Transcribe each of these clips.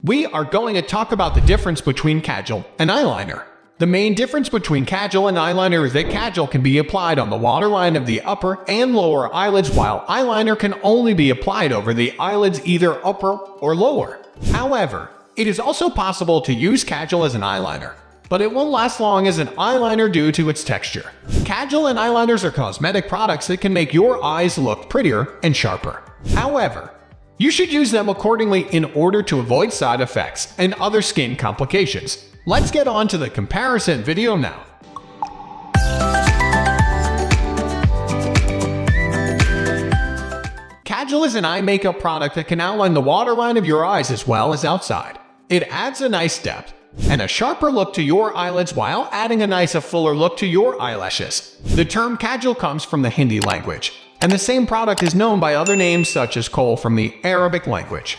we are going to talk about the difference between Kajal and eyeliner. The main difference between Kajal and eyeliner is that Kajal can be applied on the waterline of the upper and lower eyelids, while eyeliner can only be applied over the eyelids, either upper or lower. However, it is also possible to use Kajal as an eyeliner, but it won't last long as an eyeliner due to its texture. Kajal and eyeliners are cosmetic products that can make your eyes look prettier and sharper. However, you should use them accordingly in order to avoid side effects and other skin complications. Let's get on to the comparison video now. Kajal is an eye makeup product that can outline the waterline of your eyes as well as outside. It adds a nice depth and a sharper look to your eyelids while adding a nicer, fuller look to your eyelashes. The term Kajal comes from the Hindi language, and the same product is known by other names such as kohl from the Arabic language.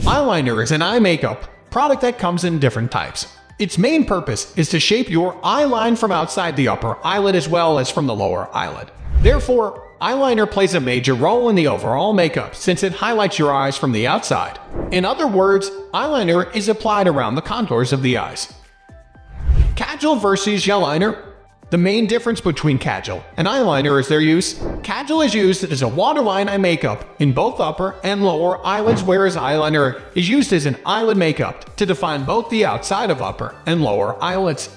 Eyeliner is an eye makeup product that comes in different types. Its main purpose is to shape your eye line from outside the upper eyelid as well as from the lower eyelid. Therefore, eyeliner plays a major role in the overall makeup since it highlights your eyes from the outside. In other words, eyeliner is applied around the contours of the eyes. Kajal versus eyeliner. The main difference between Kajal and eyeliner is their use. Kajal is used as a waterline eye makeup in both upper and lower eyelids, whereas eyeliner is used as an eyelid makeup to define both the outside of upper and lower eyelids.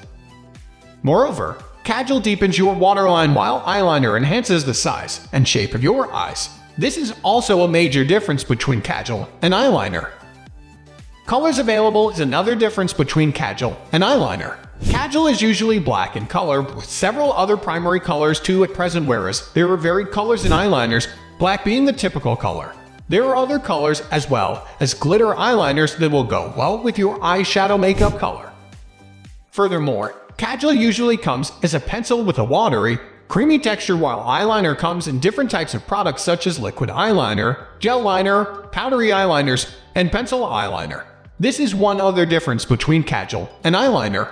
Moreover, Kajal deepens your waterline while eyeliner enhances the size and shape of your eyes. This is also a major difference between Kajal and eyeliner. Colors available is another difference between Kajal and eyeliner. Kajal is usually black in color with several other primary colors too at present, whereas there are varied colors in eyeliners, black being the typical color. There are other colors as well as glitter eyeliners that will go well with your eyeshadow makeup color. Furthermore, Kajal usually comes as a pencil with a watery, creamy texture, while eyeliner comes in different types of products such as liquid eyeliner, gel liner, powdery eyeliners, and pencil eyeliner. This is one other difference between Kajal and eyeliner.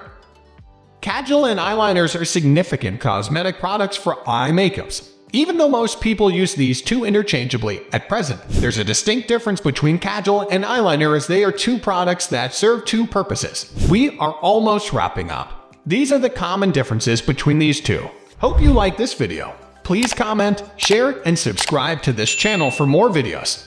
Kajal and eyeliners are significant cosmetic products for eye makeups. Even though most people use these two interchangeably at present, there's a distinct difference between Kajal and eyeliner as they are two products that serve two purposes. We are almost wrapping up. These are the common differences between these two. Hope you like this video. Please comment, share, and subscribe to this channel for more videos.